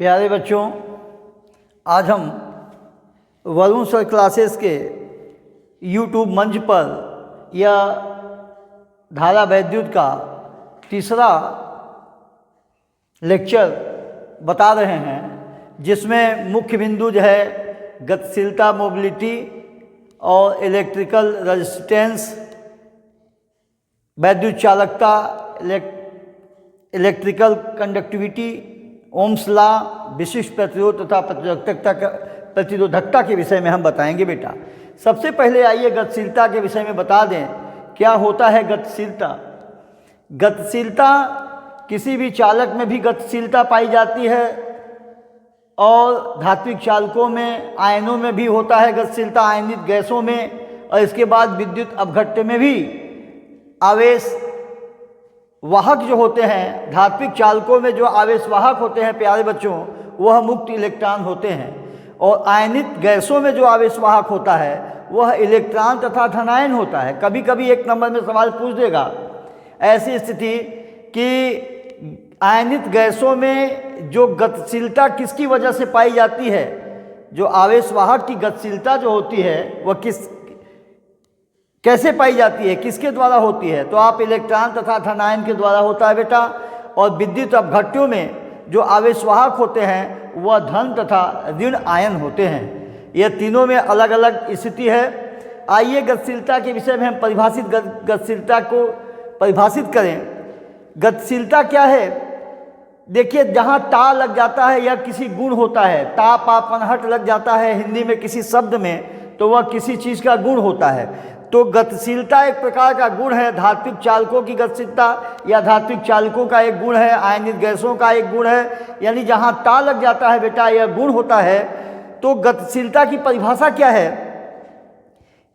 प्यारे बच्चों, आज हम वरुण सर क्लासेस के यूट्यूब मंच पर या धारा वैद्युत का तीसरा लेक्चर बता रहे हैं, जिसमें मुख्य बिंदु जो है गतिशीलता, मोबिलिटी और इलेक्ट्रिकल रेजिस्टेंस, वैद्युत चालकता, इलेक्ट्रिकल कंडक्टिविटी, ओम्स लॉ, विशिष्ट प्रतिरोध तथा प्रतिरोधकता के विषय में हम बताएंगे। बेटा, सबसे पहले आइए गतिशीलता के विषय में बता दें क्या होता है गतिशीलता। गतिशीलता, किसी भी चालक में भी गतिशीलता पाई जाती है और धात्विक चालकों में, आयनों में भी होता है गतिशीलता, आयनित गैसों में, और इसके बाद विद्युत अपघट्य में भी आवेश वाहक जो होते हैं, धात्विक चालकों में जो आवेश वाहक होते हैं प्यारे बच्चों, वह मुक्त इलेक्ट्रॉन होते हैं, और आयनित गैसों में जो आवेश वाहक होता है वह इलेक्ट्रॉन तथा धनायन होता है। कभी कभी एक नंबर में सवाल पूछ देगा ऐसी स्थिति कि आयनित गैसों में जो गतिशीलता किसकी वजह से पाई जाती है, जो आवेश वाहक की गतिशीलता जो होती है वह कैसे पाई जाती है, किसके द्वारा होती है, तो आप इलेक्ट्रॉन तथा धनायन के द्वारा होता है बेटा। और विद्युत अपघट्यों में जो आवेशवाहक होते हैं वह धन तथा ऋण आयन होते हैं। यह तीनों में अलग अलग स्थिति है। आइए गतिशीलता के विषय में हम गतिशीलता को परिभाषित करें। गतिशीलता क्या है? देखिए, जहाँ ता लग जाता है या किसी गुण होता है, ता पा पनहट लग जाता है हिंदी में किसी शब्द में, तो वह किसी चीज़ का गुण होता है। तो गतिशीलता एक प्रकार का गुण है। धात्विक चालकों की गतिशीलता या धात्विक चालकों का एक गुण है, आयनित गैसों का एक गुण है, यानी जहाँ ता लग जाता है बेटा यह गुण होता है। तो गतिशीलता की परिभाषा क्या है?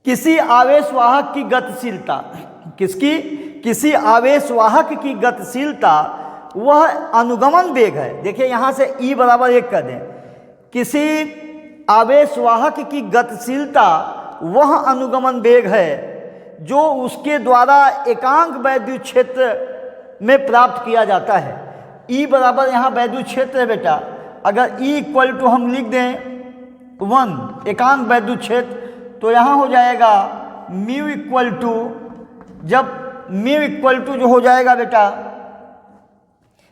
किसी आवेशवाहक की गतिशीलता, किसी आवेशवाहक की गतिशीलता वह अनुगमन वेग है। देखिए, यहाँ से E बराबर 1 कर दें। किसी आवेशवाहक की गतिशीलता वह अनुगमन वेग है जो उसके द्वारा एकांक वैद्युत क्षेत्र में प्राप्त किया जाता है। E बराबर यहाँ वैद्युत क्षेत्र है बेटा। अगर E इक्वल टू हम लिख दें 1 एकांक वैद्युत क्षेत्र, तो यहाँ हो जाएगा म्यू इक्वल टू, जब म्यू इक्वल टू जो हो जाएगा बेटा,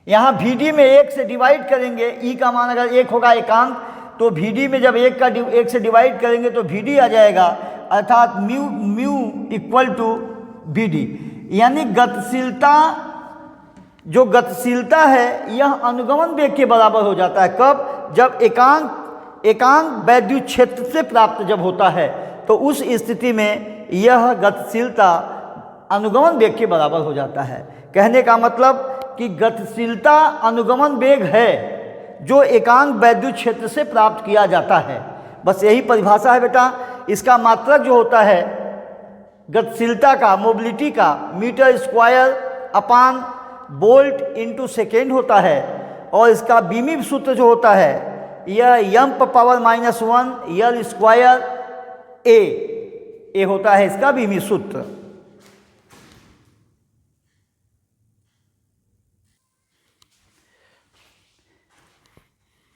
यहाँ VD में 1 से डिवाइड करेंगे, E का मान अगर 1 होगा एकांक, तो VD में जब 1 से डिवाइड करेंगे तो VD आ जाएगा, अर्थात म्यू इक्वल टू VD। यानी जो गतिशीलता है यह अनुगमन वेग के बराबर हो जाता है। कब? जब एकांक वैद्युत क्षेत्र से प्राप्त जब होता है, तो उस स्थिति में यह गतिशीलता अनुगमन वेग के बराबर हो जाता है। कहने का मतलब कि गतिशीलता अनुगमन वेग है जो एकांक वैद्युत क्षेत्र से प्राप्त किया जाता है। बस यही परिभाषा है बेटा। इसका मात्रक जो होता है गतिशीलता का, मोबिलिटी का, meter square upon volt into second होता है, और इसका बीमी सूत्र जो होता है यह m⁻⁻1 L स्क्वायर ए होता है इसका बीमी सूत्र।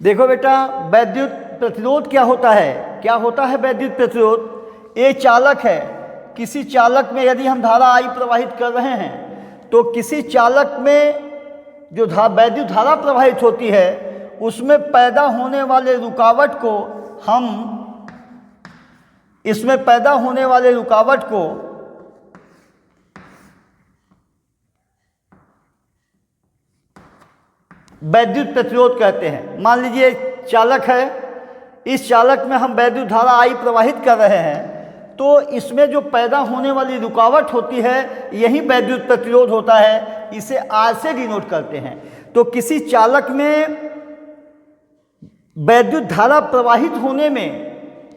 देखो बेटा, वैद्युत प्रतिरोध क्या होता है? क्या होता है वैद्युत प्रतिरोध? ये चालक है। किसी चालक में यदि हम धारा I प्रवाहित कर रहे हैं, तो किसी चालक में जो वैद्युत धारा प्रवाहित होती है उसमें पैदा होने वाले रुकावट को वैद्युत प्रतिरोध कहते हैं। मान लीजिए चालक है, इस चालक में हम वैद्युत धारा I प्रवाहित कर रहे हैं, तो इसमें जो पैदा होने वाली रुकावट होती है यही वैद्युत प्रतिरोध होता है। इसे R से डिनोट करते हैं। तो किसी चालक में वैद्युत धारा प्रवाहित होने में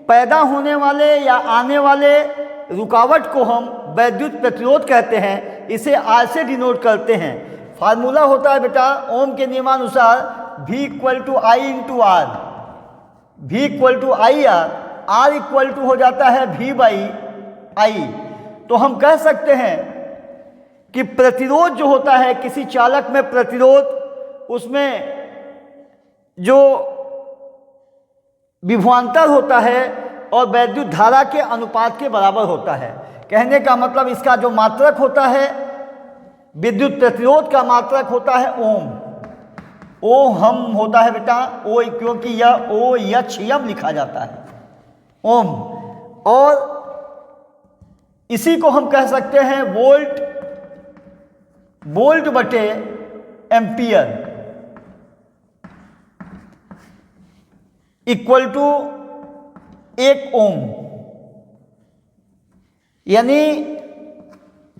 पैदा होने वाले या आने वाले रुकावट को हम वैद्युत प्रतिरोध कहते हैं। इसे R से डिनोट करते हैं। फार्मूला होता है बेटा ओम के नियमानुसार V equal to I into R, V equal to I R, R equal to हो जाता है V बाई आई। तो हम कह सकते हैं कि प्रतिरोध जो होता है किसी चालक में प्रतिरोध, उसमें जो विभवांतर होता है और वैद्युत धारा के अनुपात के बराबर होता है। कहने का मतलब इसका जो मात्रक होता है, विद्युत प्रतिरोध का मात्रक होता है ओम। ओ हम होता है बेटा ओ, क्योंकि यह ओ एच एम लिखा जाता है ओम, और इसी को हम कह सकते हैं वोल्ट बटे एम्पियर इक्वल टू 1 ओम। यानी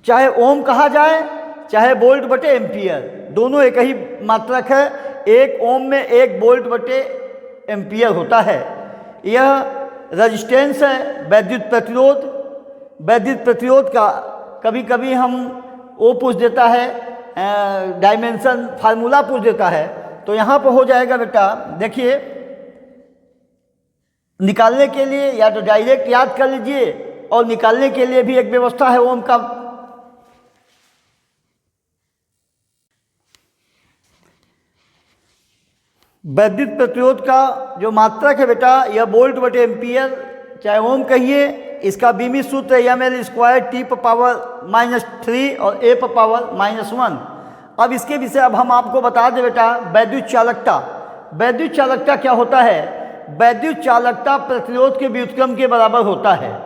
चाहे ओम कहा जाए चाहे वोल्ट बटे एम्पियर, दोनों एक ही मात्रक है। 1 ओम में 1 वोल्ट बटे एम्पियर होता है। यह रेजिस्टेंस है, वैद्युत प्रतिरोध। वैद्युत प्रतिरोध का कभी कभी हम वो पूछ देता है, डायमेंशन फार्मूला पूछ देता है, तो यहाँ पर हो जाएगा बेटा। देखिए, निकालने के लिए या तो डायरेक्ट याद कर लीजिए, और निकालने के लिए भी एक व्यवस्था है ओम का। वैद्युत प्रतिरोध का जो मात्रक है बेटा, यह वोल्ट बटे एम्पियर, चाहे ओम कहिए। इसका बीमी सूत्र ml² T⁻³ और A⁻⁻1। अब इसके विषय अब हम आपको बता दें बेटा, वैद्युत चालकता। वैद्युत चालकता क्या होता है? वैद्युत चालकता प्रतिरोध के व्युत्क्रम के बराबर होता है।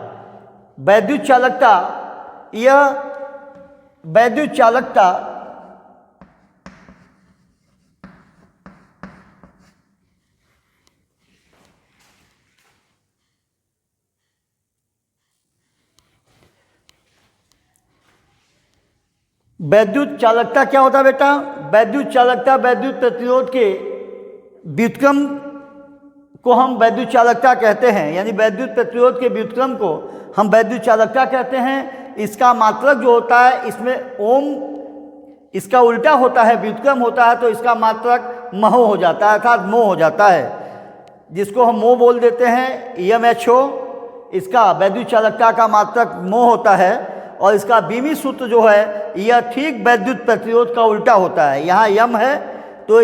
वैद्युत चालकता, यह वैद्युत चालकता वैद्युत चालकता क्या होता है बेटा? वैद्युत चालकता वैद्युत प्रतिरोध के व्युत्क्रम को हम वैद्युत चालकता कहते हैं। यानी वैद्युत प्रतिरोध के व्युत्क्रम को हम वैद्युत चालकता कहते हैं। इसका मात्रक जो होता है, इसमें ओम इसका उल्टा होता है, व्युत्क्रम होता है, तो इसका मात्रक महो हो जाता है, अर्थात मो हो जाता है, जिसको हम मो बोल देते हैं, EMHO। इसका वैद्युत चालकता का मात्रक मो होता है, और इसका बीमी सूत्र जो है यह ठीक वैद्युत प्रतिरोध का उल्टा होता है। यहाँ यम है तो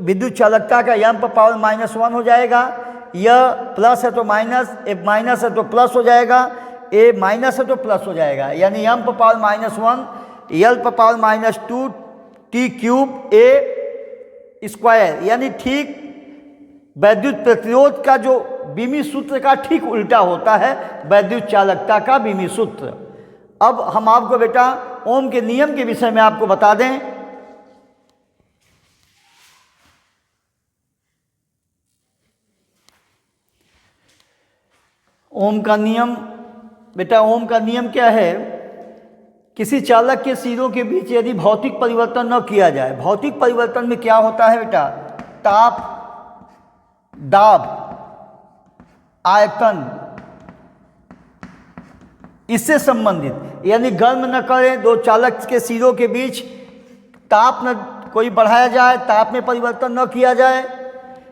विद्युत चालकता का m⁻⁻1 हो जाएगा। यह प्लस है तो माइनस, ए माइनस है तो प्लस हो जाएगा, ए माइनस है तो प्लस हो जाएगा। यानी m⁻⁻1 L⁻⁻2 T⁻A²। यानी ठीक वैद्युत प्रतिरोध का जो बीमी सूत्र का ठीक उल्टा होता है वैद्युत चालकता का बीमी सूत्र। अब हम आपको बेटा ओम के नियम के विषय में आपको बता दें। ओम का नियम बेटा, ओम का नियम क्या है? किसी चालक के सिरों के बीच यदि भौतिक परिवर्तन न किया जाए, भौतिक परिवर्तन में क्या होता है बेटा? ताप, दाब, आयतन, इससे संबंधित। यानी गर्म न करें, दो चालक के सिरों के बीच ताप न कोई बढ़ाया जाए, ताप में परिवर्तन न किया जाए,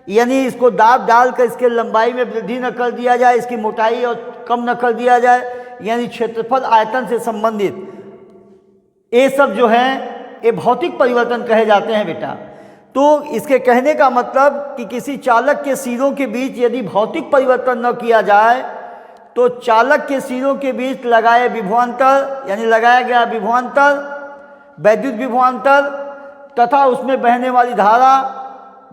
यानी इसको दाब डालकर इसके लंबाई में वृद्धि न कर दिया जाए, इसकी मोटाई और कम न कर दिया जाए, यानी क्षेत्रफल आयतन से संबंधित ये सब जो है ये भौतिक परिवर्तन कहे जाते हैं बेटा। तो इसके कहने का मतलब कि किसी चालक के सिरों के बीच यदि भौतिक परिवर्तन न किया जाए तो चालक के सिरों के बीच लगाए विभवांतर, यानी लगाया गया विभवांतर, वैद्युत विभवांतर तथा उसमें बहने वाली धारा,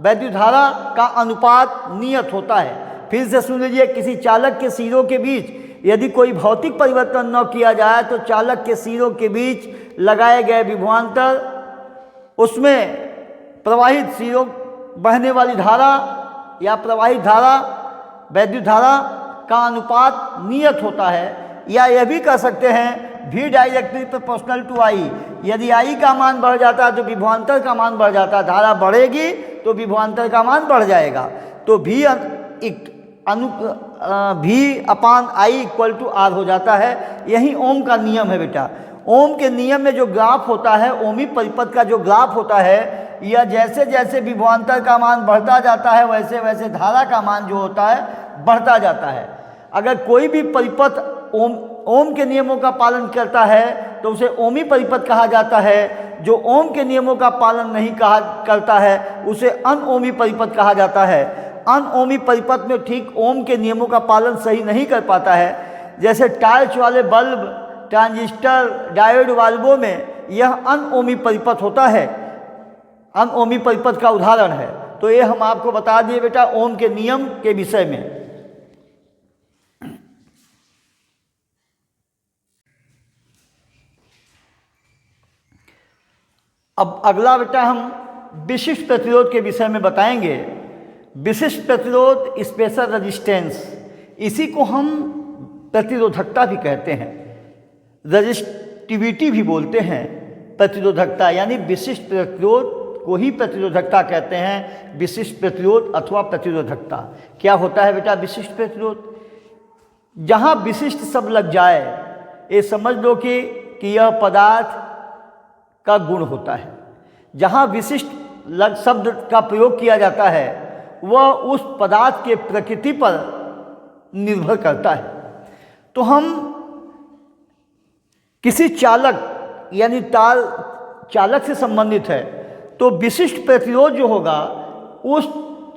वैद्युत धारा का अनुपात नियत होता है। फिर से सुन लीजिए, किसी चालक के सिरों के बीच यदि कोई भौतिक परिवर्तन न किया जाए तो चालक के सिरों के बीच लगाए गए विभवांतर, उसमें प्रवाहित सिरों बहने वाली धारा या प्रवाहित धारा, वैद्युत धारा का अनुपात नियत होता है। या यह भी कह सकते हैं V directly proportional to I। यदि I का मान बढ़ जाता है तो विभवांतर का मान बढ़ जाता है, धारा बढ़ेगी तो विभवांतर का मान बढ़ जाएगा। तो V upon I equal to R हो जाता है। यही ओम का नियम है बेटा। ओम के नियम में जो ग्राफ होता है, ओमी परिपथ का जो ग्राफ होता है, यह जैसे जैसे विभवांतर का मान बढ़ता जाता है वैसे वैसे धारा का मान जो होता है बढ़ता जाता है। अगर कोई भी परिपथ ओम के नियमों का पालन करता है तो उसे ओमी परिपथ कहा जाता है। जो ओम के नियमों का पालन नहीं करता है उसे अनओमी परिपथ कहा जाता है। अनओमी परिपथ में ठीक ओम के नियमों का पालन सही नहीं कर पाता है। जैसे टार्च वाले बल्ब, ट्रांजिस्टर, डायोड वाल्वों में यह अनओमी परिपथ होता है, अनओमी परिपथ का उदाहरण है। तो ये हम आपको बता दिए बेटा ओम के नियम के विषय में। अब अगला बेटा हम विशिष्ट प्रतिरोध के विषय में बताएंगे। विशिष्ट प्रतिरोध, स्पेशल रेजिस्टेंस, इसी को हम प्रतिरोधकता भी कहते हैं, रजिस्टिविटी भी बोलते हैं। प्रतिरोधकता यानी विशिष्ट प्रतिरोध को ही प्रतिरोधकता कहते हैं, विशिष्ट प्रतिरोध अथवा प्रतिरोधकता। क्या होता है बेटा विशिष्ट प्रतिरोध? जहाँ विशिष्ट शब्द लग जाए ये समझ लो कि यह पदार्थ का गुण होता है। जहाँ विशिष्ट शब्द का प्रयोग किया जाता है वह उस पदार्थ के प्रकृति पर निर्भर करता है। तो हम किसी चालक यानी तार चालक से संबंधित है तो विशिष्ट प्रतिरोध जो होगा उस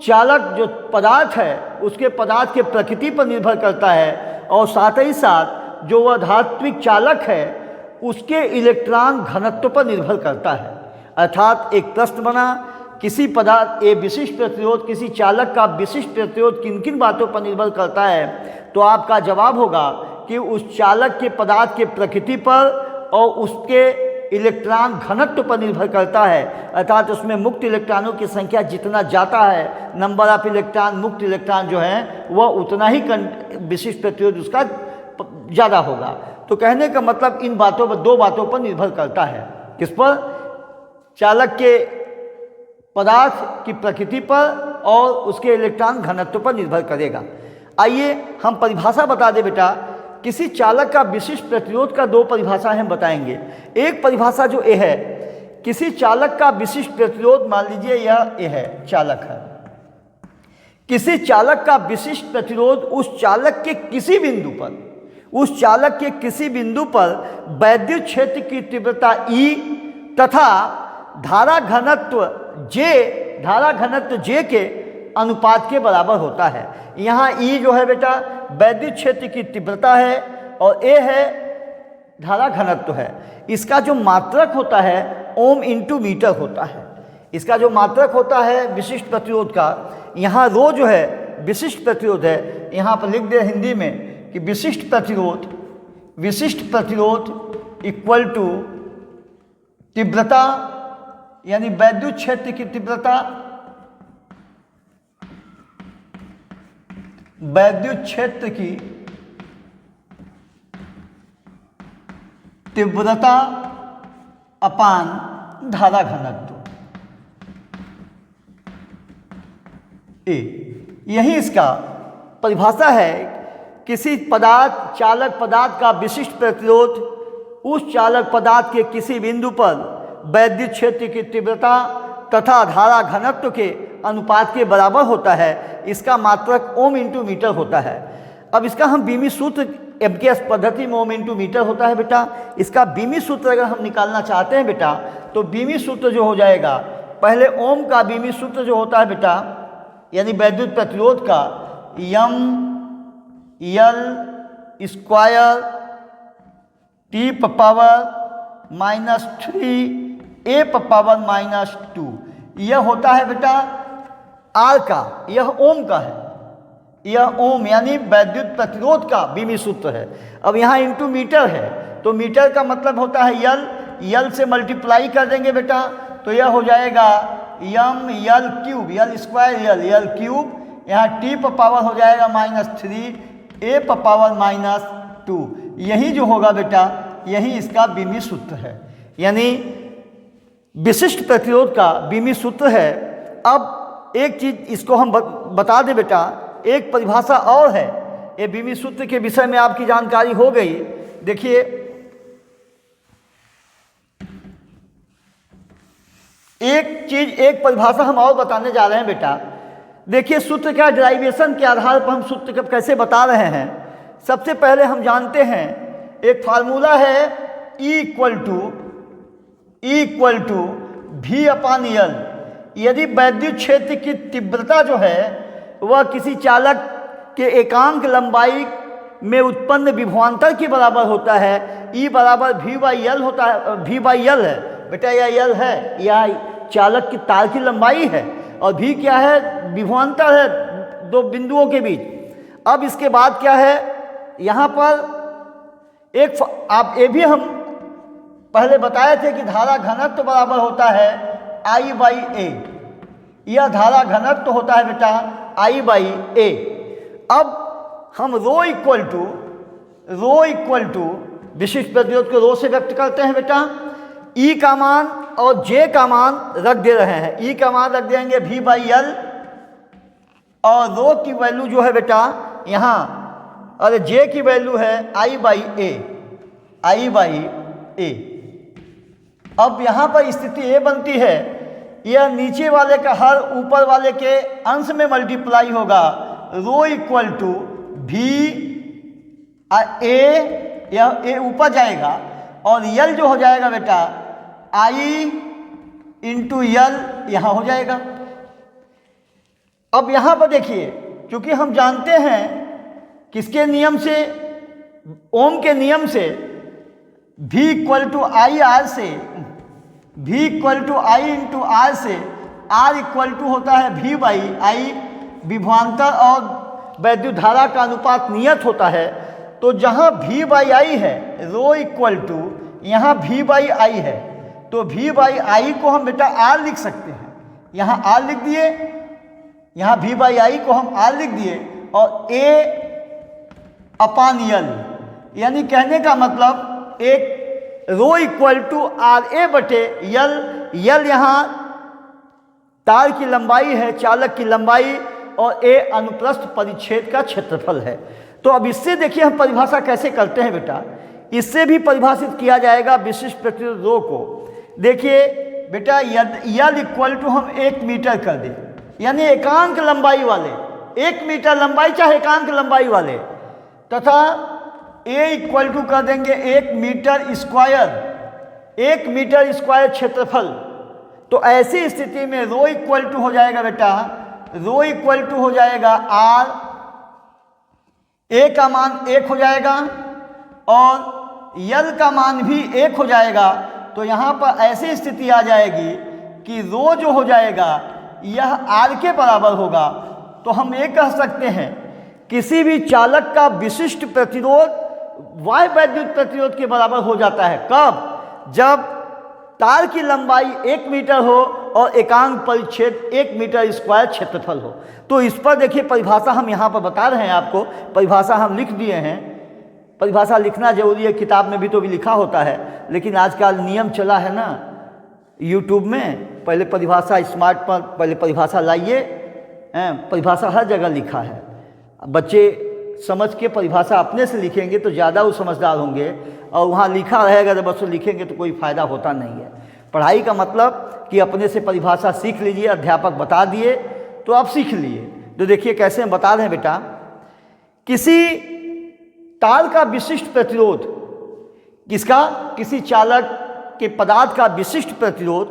चालक जो पदार्थ है उसके पदार्थ के प्रकृति पर निर्भर करता है और साथ ही साथ जो वह धात्विक चालक है उसके इलेक्ट्रॉन घनत्व पर निर्भर करता है। अर्थात एक प्रश्न बना, किसी पदार्थ ये विशिष्ट प्रतिरोध, किसी चालक का विशिष्ट प्रतिरोध किन किन बातों पर निर्भर करता है? तो आपका जवाब होगा कि उस चालक के पदार्थ के प्रकृति पर और उसके इलेक्ट्रॉन घनत्व पर निर्भर करता है। अर्थात उसमें मुक्त इलेक्ट्रॉनों की संख्या जितना जाता है, नंबर ऑफ इलेक्ट्रॉन, मुक्त इलेक्ट्रॉन जो है वह उतना ही विशिष्ट प्रतिरोध उसका ज़्यादा होगा। तो कहने का मतलब इन बातों पर, दो बातों पर निर्भर करता है। किस पर? चालक के पदार्थ की प्रकृति पर और उसके इलेक्ट्रॉन घनत्व पर निर्भर करेगा। आइए हम परिभाषा बता दें बेटा। किसी चालक का विशिष्ट प्रतिरोध का दो परिभाषा हम बताएंगे। एक परिभाषा जो ये है, किसी चालक का विशिष्ट प्रतिरोध, मान लीजिए यह ये है चालक है, किसी चालक का विशिष्ट प्रतिरोध उस चालक के किसी बिंदु पर, उस चालक के किसी बिंदु पर वैद्युत क्षेत्र की तीव्रता E तथा धारा घनत्व J के अनुपात के बराबर होता है। यहाँ E जो है बेटा वैद्युत क्षेत्र की तीव्रता है और A है धारा घनत्व है। इसका जो मात्रक होता है ओम इंटू मीटर होता है। इसका जो मात्रक होता है विशिष्ट प्रतिरोध का, यहाँ रो जो है विशिष्ट प्रतिरोध है, यहाँ पर लिख दे हिंदी में कि विशिष्ट प्रतिरोध इक्वल टू तीव्रता यानी वैद्युत क्षेत्र की तीव्रता, वैद्युत क्षेत्र की तीव्रता अपान धारा घनत्व ए। यही इसका परिभाषा है। किसी पदार्थ, चालक पदार्थ का विशिष्ट प्रतिरोध उस चालक पदार्थ के किसी बिंदु पर वैद्युत क्षेत्र की तीव्रता तथा धारा घनत्व के अनुपात के बराबर होता है। इसका मात्रक ओम इंटू मीटर होता है। अब इसका हम बीमी सूत्र, एमकेएस पद्धति में ओम इंटू मीटर होता है बेटा। इसका बीमी सूत्र अगर हम निकालना चाहते हैं बेटा तो बीमी सूत्र जो हो जाएगा, पहले ओम का बीमी सूत्र जो होता है बेटा यानी वैद्युत प्रतिरोध का, यम यल स्क्वायर टी पावर -3 ए पावर -2, यह होता है बेटा आर का, यह ओम का है, यह ओम यानी वैद्युत प्रतिरोध का बीमी सूत्र है। अब यहाँ इंटू मीटर है तो मीटर का मतलब होता है यल से मल्टीप्लाई कर देंगे बेटा तो यह हो जाएगा यम यल क्यूब, यल स्क्वायर यल क्यूब, यहाँ टी पावर हो जाएगा -3 ए पावर -2। यही जो होगा बेटा यही इसका बीमी सूत्र है, यानी विशिष्ट प्रतिरोध का बीमी सूत्र है। अब एक चीज़ इसको हम बता दें बेटा, एक परिभाषा और है। ये बीमी सूत्र के विषय में आपकी जानकारी हो गई। देखिए एक चीज, एक परिभाषा हम और बताने जा रहे हैं बेटा। देखिए सूत्र का डेरिवेशन के आधार पर हम सूत्र को कैसे बता रहे हैं। सबसे पहले हम जानते हैं एक फार्मूला है E इक्वल टू V अपान यल। यदि वैद्युत क्षेत्र की तीव्रता जो है वह किसी चालक के एकांक लंबाई में उत्पन्न विभवांतर के बराबर होता है, E बराबर V बाई यल होता है, V बाई यल है बेटा, यह यल है, यह चालक की तार की लंबाई है, और V क्या है, विभवांतर है दो बिंदुओं के बीच। अब इसके बाद क्या है, यहाँ पर एक आप ये भी हम पहले बताए थे कि धारा घनत्व बराबर होता है I बाई ए। यह धारा घनत्व होता है बेटा I बाई ए। अब हम रो इक्वल टू विशिष्ट प्रतिरोध को रो से व्यक्त करते हैं बेटा। E का मान और J का मान रख दे रहे हैं। E का मान रख देंगे V बाई एल, और रो की वैल्यू जो है बेटा यहाँ, और J की वैल्यू है I बाई ए। अब यहाँ पर स्थिति ये बनती है, यह नीचे वाले का हर ऊपर वाले के अंश में मल्टीप्लाई होगा। रो इक्वल टू V ए, यह ए ऊपर जाएगा, और यल जो हो जाएगा बेटा I इंटू यल यहाँ हो जाएगा। अब यहाँ पर देखिए, क्योंकि हम जानते हैं किसके नियम से, ओम के नियम से, V equal to I R से, V equal to I into R से R इक्वल टू होता है V बाई आई, विभवांतर और वैद्युत धारा का अनुपात नियत होता है। तो जहाँ V बाई आई है, रो इक्वल टू यहाँ V बाई आई है, तो V बाई आई को हम बेटा R लिख सकते हैं। यहाँ R लिख दिए, यहाँ V बाई आई को हम R लिख दिए, और A अपान यल, यानी कहने का मतलब एक rho equal to R A बटे यल। यल यहाँ तार की लंबाई है, चालक की लंबाई, और ए अनुप्रस्थ परिच्छेद का क्षेत्रफल है। तो अब इससे देखिए हम परिभाषा कैसे करते हैं बेटा, इससे भी परिभाषित किया जाएगा विशिष्ट प्रतिरोध रो को। देखिए बेटा, यल इक्वल टू हम 1 मीटर कर दें, यानी एकांक लंबाई वाले, 1 मीटर लंबाई चाहे एकांक लंबाई वाले, तथा ए इक्वल टू कर देंगे 1 मीटर स्क्वायर, 1 मीटर स्क्वायर क्षेत्रफल। तो ऐसी स्थिति में रो इक्वल टू हो जाएगा बेटा, रो इक्वल टू हो जाएगा आर, ए का मान 1 हो जाएगा और यल का मान भी 1 हो जाएगा। तो यहाँ पर ऐसी स्थिति आ जाएगी कि रो जो हो जाएगा यह आर के बराबर होगा। तो हम ये कह सकते हैं किसी भी चालक का विशिष्ट प्रतिरोध वाह्य वैद्युत प्रतिरोध के बराबर हो जाता है। कब? जब तार की लंबाई 1 मीटर हो और एकांक परिच्छेद 1 मीटर स्क्वायर क्षेत्रफल हो। तो इस पर देखिए परिभाषा हम यहाँ पर बता रहे हैं आपको, परिभाषा हम लिख दिए हैं। परिभाषा लिखना जरूरी है, किताब में भी तो भी लिखा होता है, लेकिन आजकल नियम चला है ना यूट्यूब में, पहले परिभाषा स्मार्ट पर पहले परिभाषा लाइए, परिभाषा हर जगह लिखा है। बच्चे समझ के परिभाषा अपने से लिखेंगे तो ज़्यादा वो समझदार होंगे, और वहाँ लिखा रहेगा तो बस वो लिखेंगे तो कोई फ़ायदा होता नहीं है। पढ़ाई का मतलब कि अपने से परिभाषा सीख लीजिए, अध्यापक बता दिए तो आप सीख लिए। तो देखिए कैसे हम बता रहे हैं बेटा, किसी तार का विशिष्ट प्रतिरोध, किसका? किसी चालक के पदार्थ का विशिष्ट प्रतिरोध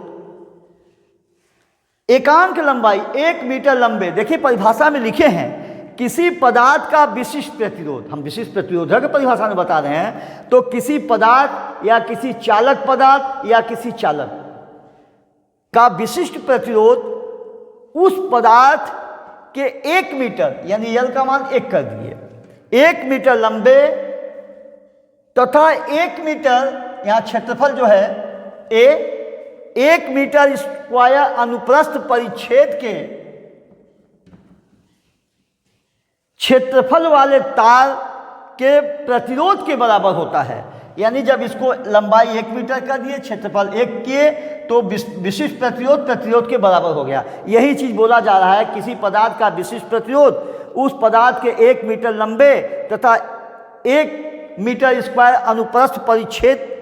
एकांक लंबाई 1 मीटर लंबे, देखिए परिभाषा में लिखे हैं किसी पदार्थ का विशिष्ट प्रतिरोध, हम विशिष्ट प्रतिरोधक की परिभाषा में बता रहे हैं। तो किसी पदार्थ या किसी चालक पदार्थ या किसी चालक का विशिष्ट प्रतिरोध उस पदार्थ के 1 मीटर, यानी यल का मान 1 कर दिए, 1 मीटर लंबे तथा 1 मीटर यहाँ क्षेत्रफल जो है ए, 1 मीटर स्क्वायर अनुप्रस्थ परिच्छेद के क्षेत्रफल वाले तार के प्रतिरोध के बराबर होता है। यानी जब इसको लंबाई 1 मीटर कर दिए, क्षेत्रफल 1 किए, तो विशिष्ट प्रतिरोध के बराबर हो गया। यही चीज़ बोला जा रहा है, किसी पदार्थ का विशिष्ट प्रतिरोध उस पदार्थ के 1 मीटर लंबे तथा 1 मीटर स्क्वायर अनुप्रस्थ परिच्छेद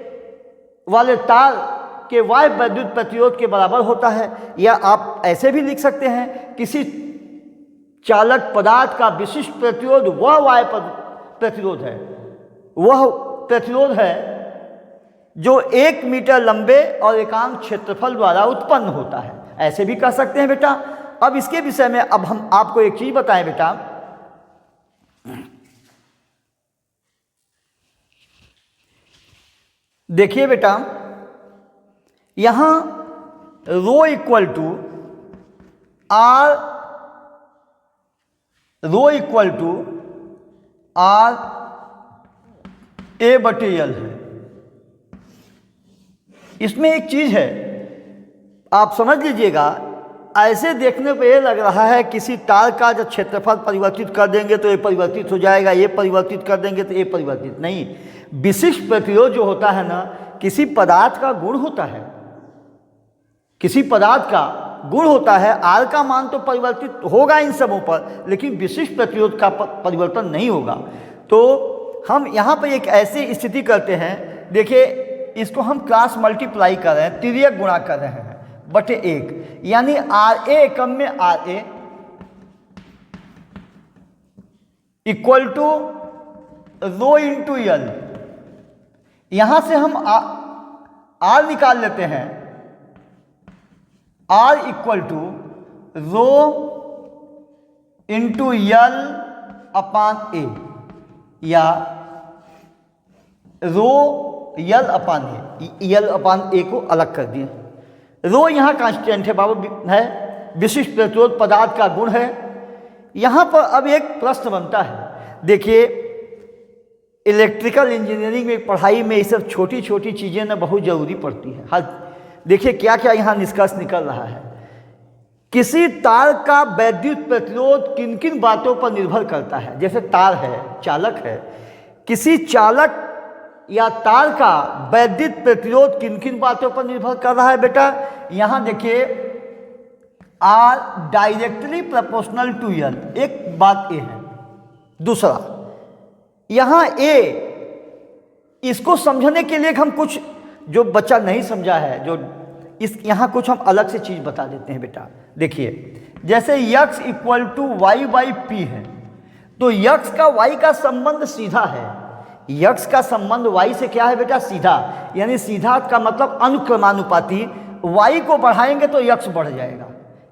वाले तार के वाह्य वैद्युत प्रतिरोध के बराबर होता है। या आप ऐसे भी लिख सकते हैं, किसी चालक पदार्थ का विशिष्ट प्रतिरोध वह वाह्य प्रतिरोध है, वह प्रतिरोध है जो 1 मीटर लंबे और एकांक क्षेत्रफल द्वारा उत्पन्न होता है। ऐसे भी कह सकते हैं बेटा। अब इसके विषय में अब हम आपको एक चीज बताएं बेटा। देखिए बेटा, यहां rho equal to R A बटे एल है। इसमें एक चीज है, आप समझ लीजिएगा। ऐसे देखने पे ये लग रहा है किसी तार का जब क्षेत्रफल परिवर्तित कर देंगे तो ये परिवर्तित हो जाएगा, ये परिवर्तित कर देंगे तो ये परिवर्तित नहीं। विशिष्ट प्रतिरोध जो होता है ना, किसी पदार्थ का गुण होता है, किसी पदार्थ का गुण होता है। आर का मान तो परिवर्तित होगा इन सबों पर, लेकिन विशिष्ट प्रतिरोध का परिवर्तन नहीं होगा। तो हम यहाँ पर एक ऐसी स्थिति करते हैं, देखिए इसको हम क्रॉस मल्टीप्लाई कर रहे हैं, तिर्यक गुणा कर रहे हैं बटे 1, यानी आर ए एकम में R A equal to rho into L. यहां से हम आर निकाल लेते हैं, R equal to rho into L upon A, या रो यल अपान ए, यल अपान ए को अलग कर दिए। रो यहाँ कांस्टेंट है बाबू, है विशिष्ट प्रतिरोध पदार्थ का गुण है। यहाँ पर अब एक प्रश्न बनता है। देखिए इलेक्ट्रिकल इंजीनियरिंग में पढ़ाई में ये सब छोटी छोटी चीज़ें ना बहुत ज़रूरी पड़ती है। हर देखिए क्या क्या यहाँ निष्कर्ष निकल रहा है। किसी तार का वैद्युत प्रतिरोध किन किन बातों पर निर्भर करता है। जैसे तार है, चालक है, किसी चालक या तार का वैद्युत प्रतिरोध किन किन बातों पर निर्भर कर रहा है बेटा। यहां देखिए R directly proportional to L, एक बात ये है। दूसरा यहां ए, इसको समझने के लिए हम कुछ जो बच्चा नहीं समझा है, जो इस यहां कुछ हम अलग से चीज बता देते हैं बेटा। देखिए जैसे x equal to y by P है, तो यक्स का वाई का संबंध सीधा है। यक्स का संबंध वाई से क्या है बेटा, सीधा। यानी सीधा का मतलब अनुक्रमानुपाती, वाई को बढ़ाएंगे तो यक्स बढ़ जाएगा,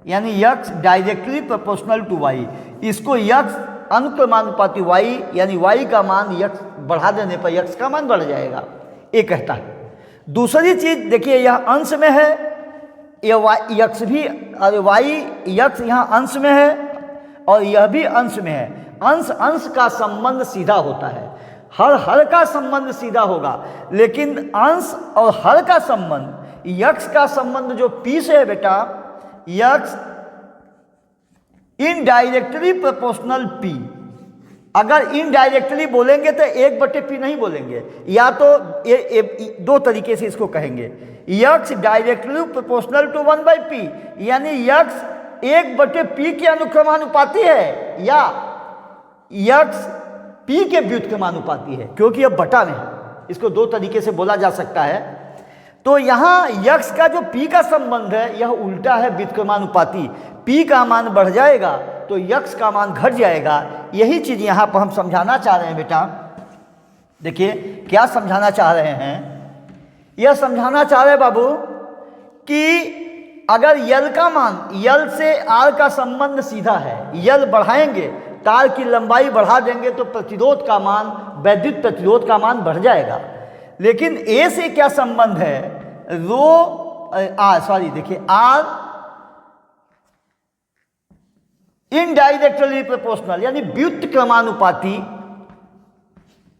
यानी x directly proportional to y. इसको यक्स अनुक्रमानुपाती वाई, यानी वाई का मान यक्स बढ़ा देने पर यक्स का मान बढ़ जाएगा, ये कहता है। दूसरी चीज देखिए, यह अंश में है, यह वाई यक्स भी, अरे वाई यक्स यहाँ अंश में है और यह भी अंश में है। अंश अंश का संबंध सीधा होता है, हर का संबंध सीधा होगा, लेकिन अंश और हर का संबंध, यक्स का संबंध जो पी से है बेटा, यक्स इनडायरेक्टली प्रोपोर्शनल पी। अगर इनडायरेक्टली बोलेंगे तो 1/p नहीं बोलेंगे, या तो दो तरीके से इसको कहेंगे। X directly proportional to 1/p, यानी यक्स 1/p के अनुक्रमानुपाती है, या यक्स p के व्युत्क्रमानुपाती है, क्योंकि यह बटा में है। इसको दो तरीके से बोला जा सकता है। तो यहाँ यक्स का जो p का संबंध है यह उल्टा है, व्युत्क्रमानुपाती। p का मान बढ़ जाएगा तो यक्स का मान घट जाएगा। यही चीज यहाँ पर हम समझाना चाह रहे हैं बेटा। देखिए क्या समझाना चाह रहे हैं, यह समझाना चाह रहे हैं बाबू कि अगर यल का मान, यल से आर का संबंध सीधा है, यल बढ़ाएंगे, तार की लंबाई बढ़ा देंगे तो प्रतिरोध का मान, वैद्युत प्रतिरोध का मान बढ़ जाएगा। लेकिन ए से क्या संबंध है, देखिए आर इनडायरेक्टली प्रोपोर्शनल, यानी व्युत्क्रमानुपाती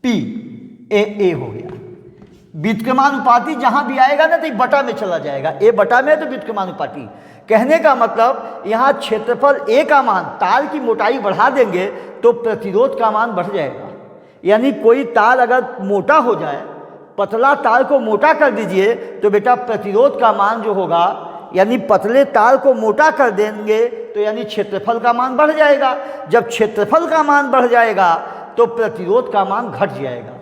पी, ए हो गया। व्युत्क्रमानुपाती जहां भी आएगा ना तो ये बटा में चला जाएगा, ए बटा में है तो व्युत्क्रमानुपाती। कहने का मतलब यहाँ क्षेत्रफल ए का मान, तार की मोटाई बढ़ा देंगे तो प्रतिरोध का मान बढ़ जाएगा। यानी कोई तार अगर मोटा हो जाए, पतला तार को मोटा कर दीजिए तो बेटा प्रतिरोध का मान जो होगा, यानी पतले तार को मोटा कर देंगे तो यानी क्षेत्रफल का मान बढ़ जाएगा। जब क्षेत्रफल का मान बढ़ जाएगा तो प्रतिरोध का मान घट जाएगा।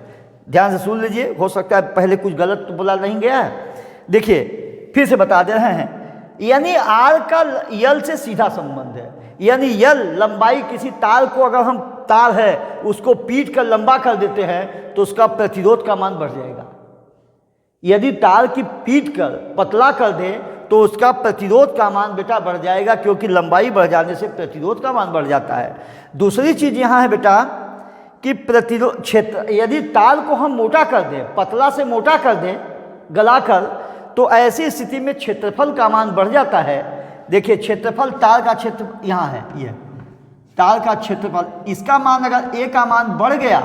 ध्यान से सुन लीजिए, हो सकता है पहले कुछ गलत तो बोला नहीं गया है। देखिए फिर से बता दे रहे हैं, यानी आर का यल से सीधा संबंध है। यानी यल लंबाई, किसी तार को अगर हम, तार है उसको पीट कर लंबा कर देते हैं तो उसका प्रतिरोध का मान बढ़ जाएगा। यदि तार की पीट कर पतला कर दें तो उसका प्रतिरोध का मान बेटा बढ़ जाएगा, क्योंकि लंबाई बढ़ जाने से प्रतिरोध का मान बढ़ जाता है। दूसरी चीज़ यहाँ है बेटा कि प्रतिरोध क्षेत्र, यदि तार को हम मोटा कर दें, पतला से मोटा कर दें गलाकर, तो ऐसी स्थिति में क्षेत्रफल का मान बढ़ जाता है। देखिए क्षेत्रफल, तार का क्षेत्र यहाँ है, ये तार का क्षेत्रफल, इसका मान अगर ए का मान बढ़ गया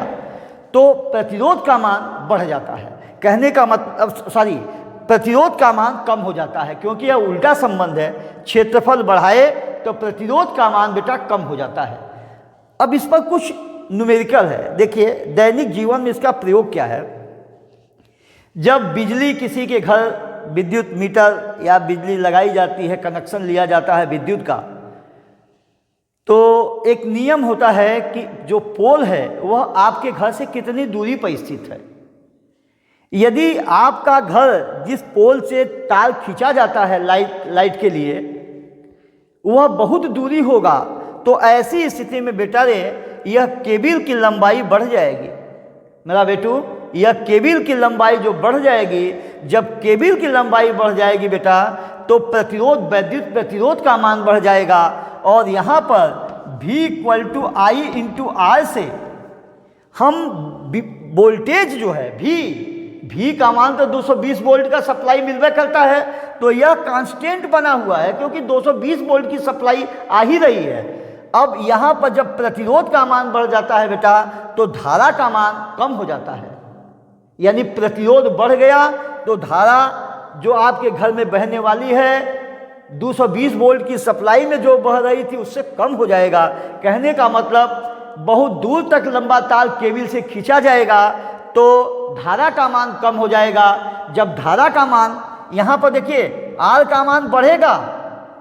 तो प्रतिरोध का मान बढ़ जाता है। कहने का मतलब प्रतिरोध का मान कम हो जाता है, क्योंकि यह उल्टा संबंध है। क्षेत्रफल बढ़ाए तो प्रतिरोध का मान बेटा कम हो जाता है। अब इस पर कुछ न्यूमेरिकल है। देखिए दैनिक जीवन में इसका प्रयोग क्या है। जब बिजली किसी के घर विद्युत मीटर या बिजली लगाई जाती है, कनेक्शन लिया जाता है विद्युत का, तो एक नियम होता है कि जो पोल है वह आपके घर से कितनी दूरी पर स्थित है। यदि आपका घर जिस पोल से तार खींचा जाता है लाइट के लिए वह बहुत दूरी होगा, तो ऐसी स्थिति में बेटा रे यह केबल की लंबाई बढ़ जाएगी। मेरा बेटू, यह केबल की लंबाई जो बढ़ जाएगी, जब केबल की लंबाई बढ़ जाएगी बेटा, तो प्रतिरोध, विद्युत प्रतिरोध का मान बढ़ जाएगा। और यहाँ पर V = I/R से हम वोल्टेज जो है V का मान तो 220 वोल्ट का सप्लाई मिलवा करता है, तो यह कांस्टेंट बना हुआ है, क्योंकि 220 वोल्ट की सप्लाई आ ही रही है। अब यहाँ पर जब प्रतिरोध का मान बढ़ जाता है बेटा, तो धारा का मान कम हो जाता है। यानी प्रतिरोध बढ़ गया तो धारा जो आपके घर में बहने वाली है 220 वोल्ट की सप्लाई में जो बह रही थी उससे कम हो जाएगा। कहने का मतलब बहुत दूर तक लंबा तार केबल से खींचा जाएगा तो धारा का मान कम हो जाएगा। जब धारा का मान, यहाँ पर देखिए R का मान बढ़ेगा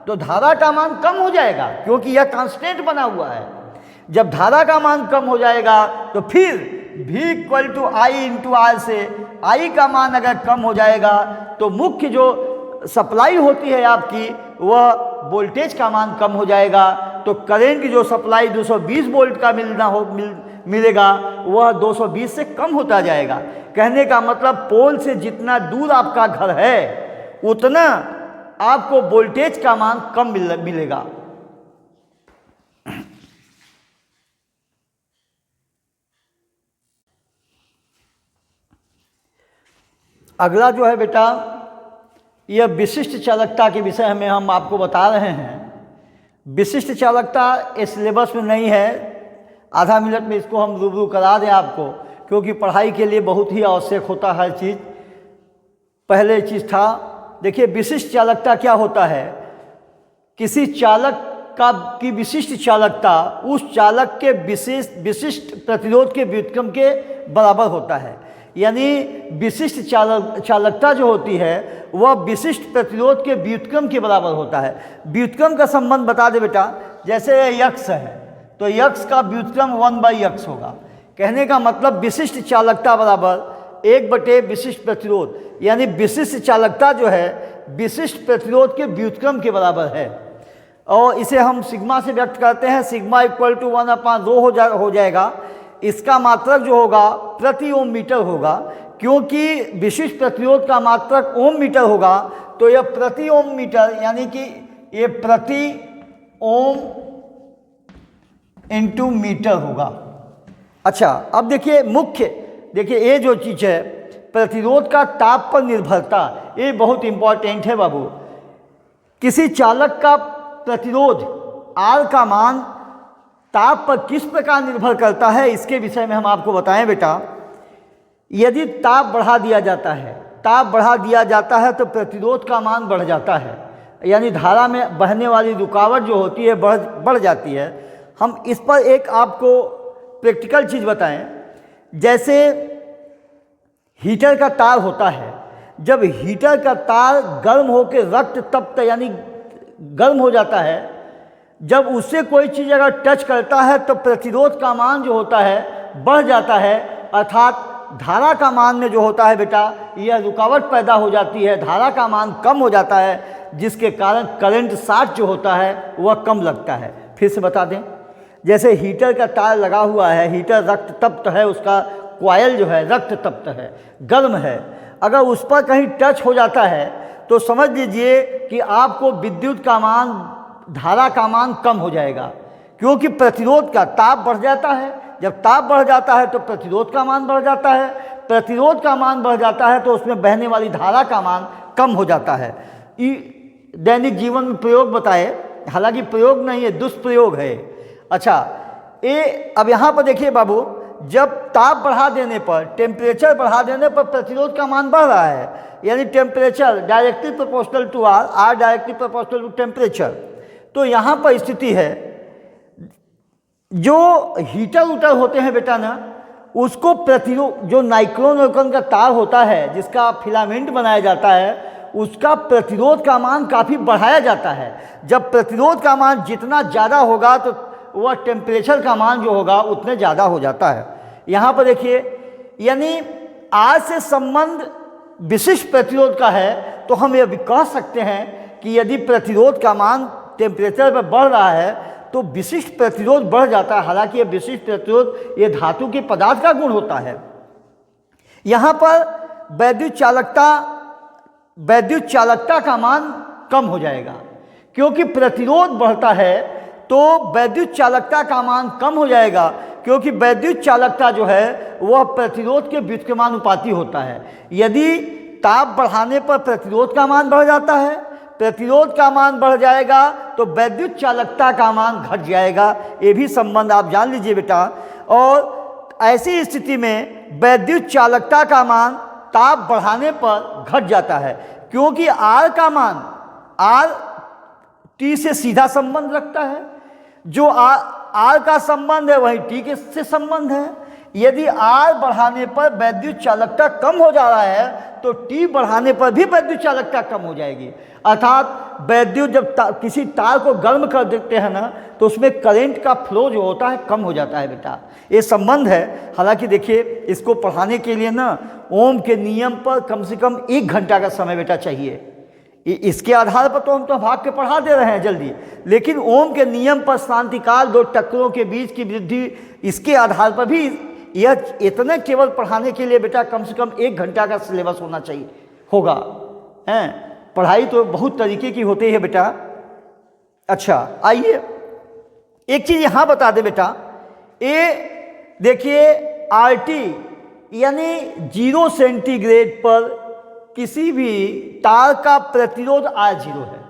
तो धारा का मान कम हो जाएगा, क्योंकि यह कांस्टेंट बना हुआ है। जब धारा का मान कम हो जाएगा तो फिर V = I/R से I का मान अगर कम हो जाएगा तो मुख्य जो सप्लाई होती है आपकी वह वोल्टेज का मान कम हो जाएगा। तो करंट की जो सप्लाई 220 वोल्ट का मिलेगा वह 220 से कम होता जाएगा। कहने का मतलब पोल से जितना दूर आपका घर है उतना आपको वोल्टेज का मान कम मिलेगा। अगला जो है बेटा, यह विशिष्ट चालकता के विषय में हम आपको बता रहे हैं। विशिष्ट चालकता इस सिलेबस में नहीं है, आधा मिनट में इसको हम रूबरू करा दें आपको, क्योंकि पढ़ाई के लिए बहुत ही आवश्यक होता है हर चीज़। पहले चीज़ था, देखिए विशिष्ट चालकता क्या होता है। किसी चालक की विशिष्ट चालकता उस चालक के विशिष्ट प्रतिरोध के व्युत्क्रम के बराबर होता है। यानी विशिष्ट चालकता जो होती है वह विशिष्ट प्रतिरोध के व्युत्क्रम के बराबर होता है। व्युत्क्रम का संबंध बता दे बेटा, जैसे यक्स है तो यक्स का व्युत्क्रम 1/x होगा। कहने का मतलब विशिष्ट चालकता बराबर 1/, विशिष्ट प्रतिरोध, यानी विशिष्ट चालकता जो है विशिष्ट प्रतिरोध के व्युत्क्रम के बराबर है। और इसे हम सिग्मा से व्यक्त करते हैं। सिग्मा = 1/ρ हो जाएगा। इसका मात्रक जो होगा प्रति ओम मीटर होगा, क्योंकि विशिष्ट प्रतिरोध का मात्रक ओम मीटर होगा, तो यह प्रति ओम मीटर, यानी कि ये प्रति ओम इंटू मीटर होगा। अच्छा, अब देखिए देखिए ये जो चीज़ है प्रतिरोध का ताप पर निर्भरता, ये बहुत इंपॉर्टेंट है बाबू। किसी चालक का प्रतिरोध R का मान ताप पर किस प्रकार निर्भर करता है, इसके विषय में हम आपको बताएं बेटा। यदि ताप बढ़ा दिया जाता है तो प्रतिरोध का मान बढ़ जाता है, यानी धारा में बहने वाली रुकावट जो होती है बढ़ जाती है। हम इस पर एक आपको प्रैक्टिकल चीज़ बताएं। जैसे हीटर का तार होता है, जब हीटर का तार गर्म होकर रक्त तप्त यानी गर्म हो जाता है, जब उससे कोई चीज़ अगर टच करता है तो प्रतिरोध का मान जो होता है बढ़ जाता है, अर्थात धारा का मान में जो होता है बेटा यह रुकावट पैदा हो जाती है, धारा का मान कम हो जाता है, जिसके कारण करंट शॉर्ट जो होता है वह कम लगता है। फिर से बता दें, जैसे हीटर का तार लगा हुआ है, हीटर रक्त तप्त है, उसका कॉयल जो है रक्त तप्त है, गर्म है। अगर उस पर कहीं टच हो जाता है तो समझ लीजिए कि आपको विद्युत का मान, धारा का मान कम हो जाएगा, क्योंकि प्रतिरोध का ताप बढ़ जाता है। जब ताप बढ़ जाता है तो प्रतिरोध का मान बढ़ जाता है, प्रतिरोध का मान बढ़ जाता है तो उसमें बहने वाली धारा का मान कम हो जाता है। दैनिक जीवन में प्रयोग बताए, हालांकि प्रयोग नहीं है, दुष्प्रयोग है। अच्छा, अब यहाँ पर देखिए बाबू, जब ताप बढ़ा देने पर, टेम्परेचर बढ़ा देने पर प्रतिरोध का मान बढ़ रहा है, यानी temperature directly proportional to R, R directly proportional to temperature. तो यहाँ पर स्थिति है, जो हीटर उटर होते हैं बेटा ना, उसको प्रतिरोध, जो नाइक्रोन का तार होता है जिसका फिलामेंट बनाया जाता है, उसका प्रतिरोध का मान काफ़ी बढ़ाया जाता है। जब प्रतिरोध का मान जितना ज़्यादा होगा तो वह टेम्परेचर का मान जो होगा उतने ज़्यादा हो जाता है। यहाँ पर देखिए, यानी आर से संबंध विशिष्ट प्रतिरोध का है, तो हम ये भी कह सकते हैं कि यदि प्रतिरोध का मान टेम्परेचर पर बढ़ रहा है तो विशिष्ट प्रतिरोध बढ़ जाता है। हालांकि ये विशिष्ट प्रतिरोध ये धातु के पदार्थ का गुण होता है। यहाँ पर वैद्युत चालकता का मान कम हो जाएगा, क्योंकि प्रतिरोध बढ़ता है तो वैद्युत चालकता का मान कम हो जाएगा, क्योंकि वैद्युत चालकता जो है वह प्रतिरोध के व्युत्क्रमानुपाती होता है। यदि ताप बढ़ाने पर प्रतिरोध का मान बढ़ जाता है, प्रतिरोध का मान बढ़ जाएगा तो वैद्युत चालकता का मान घट जाएगा। ये भी संबंध आप जान लीजिए बेटा। और ऐसी स्थिति में वैद्युत चालकता का मान ताप बढ़ाने पर घट जाता है, क्योंकि आर का मान आर टी से सीधा संबंध रखता है। जो आर का संबंध है वही टी के से संबंध है। यदि आर बढ़ाने पर वैद्युत चालकता कम हो जा रहा है तो टी बढ़ाने पर भी वैद्युत चालकता कम हो जाएगी। अर्थात वैद्युत जब किसी तार को गर्म कर देते हैं ना, तो उसमें करंट का फ्लो जो होता है कम हो जाता है बेटा। ये संबंध है। हालांकि देखिए, इसको पढ़ाने के लिए ना ओम के नियम पर कम से कम 1 घंटा का समय बेटा चाहिए। इसके आधार पर तो हम तो भाग के पढ़ा दे रहे हैं जल्दी, लेकिन ओम के नियम पर शांतिकाल, 2 टक्करों के बीच की वृद्धि, इसके आधार पर भी यह इतने केवल पढ़ाने के लिए बेटा कम से कम 1 घंटा का सिलेबस होना चाहिए होगा। हैं, पढ़ाई तो बहुत तरीके की होती है बेटा। अच्छा, आइए एक चीज़ यहाँ बता दे बेटा, ये देखिए आरटी यानी 0 सेंटीग्रेड पर किसी भी तार का प्रतिरोध R0 है।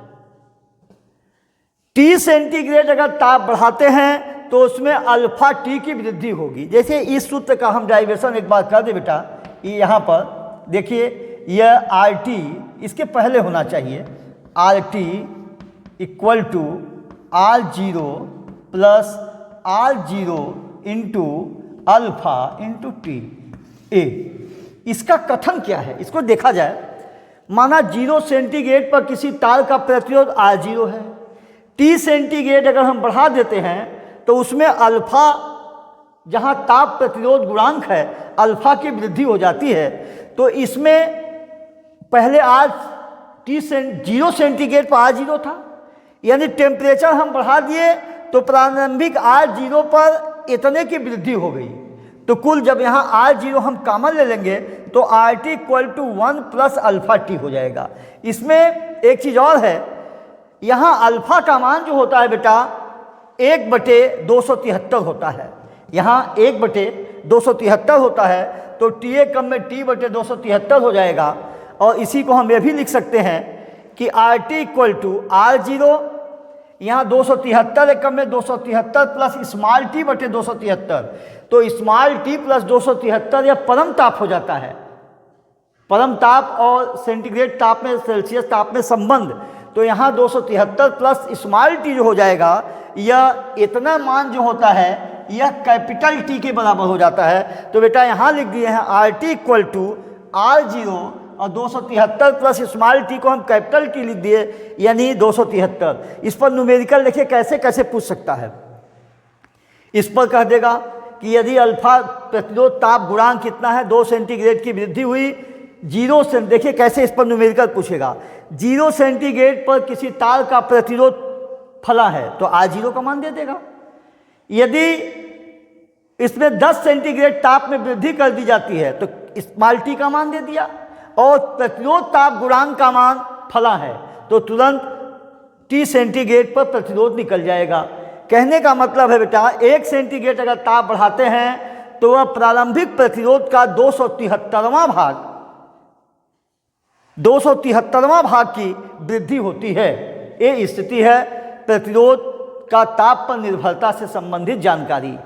T सेंटीग्रेड अगर ताप बढ़ाते हैं तो उसमें अल्फा टी की वृद्धि होगी। जैसे इस सूत्र का हम डेरिवेशन एक बार कर दे बेटा। ये यहाँ पर देखिए, यह RT इसके पहले होना चाहिए, RT equal to R0 plus R0 into alpha into T. इसका कथन क्या है, इसको देखा जाए। माना 0 सेंटीग्रेड पर किसी तार का प्रतिरोध R0 है, T सेंटीग्रेड अगर हम बढ़ा देते हैं तो उसमें अल्फा, जहाँ ताप प्रतिरोध गुणांक है, अल्फा की वृद्धि हो जाती है। तो इसमें पहले T 0 सेंटीग्रेड पर R0 था, यानी टेम्परेचर हम बढ़ा दिए तो प्रारंभिक R0 पर इतने की वृद्धि हो गई। तो कुल जब यहाँ R0 हम कॉमन ले लेंगे तो RT equal to 1 plus alpha T हो जाएगा। इसमें एक चीज़ और है, यहाँ अल्फा का मान जो होता है बेटा 1/273 होता है। यहाँ 1/273 होता है, तो TA कम में T/273 हो जाएगा। और इसी को हम ये भी लिख सकते हैं कि RT इक्वल टू R0, यहाँ 273 एकम में 273 प्लस स्मॉल t/273, तो स्मॉल t प्लस 273 यह परम ताप हो जाता है। परम ताप और सेंटीग्रेड ताप में, सेल्सियस ताप में संबंध। तो यहाँ 273 प्लस स्मॉल t जो हो जाएगा, यह इतना मान जो होता है यह कैपिटल T के बराबर हो जाता है। तो बेटा यहाँ लिख दिए हैं RT इक्वल टू R0 और 273 प्लस स्मॉल टी को हम कैपिटल टी लिख दिए, यानी 273। इस पर न्यूमेरिकल देखिए कैसे कैसे पूछ सकता है। इस पर कह देगा कि यदि अल्फा प्रतिरोध ताप गुणांक कितना है, 2 सेंटीग्रेड की वृद्धि हुई 0 से, देखिए कैसे इस पर न्यूमेरिकल पूछेगा। 0 सेंटीग्रेड पर किसी तार का प्रतिरोध फला है तो R0 का मान दे देगा। यदि इसमें 10 सेंटीग्रेड ताप में वृद्धि कर दी जाती है तो स्मॉल टी का मान दे दिया। और प्रतिरोध ताप गुणांक का मान फला है, तो तुरंत T सेंटीग्रेड पर प्रतिरोध निकल जाएगा। कहने का मतलब है बेटा 1 सेंटीग्रेड अगर ताप बढ़ाते हैं तो वह प्रारंभिक प्रतिरोध का 273वां भाग की वृद्धि होती है। ये स्थिति है प्रतिरोध का ताप पर निर्भरता से संबंधित जानकारी।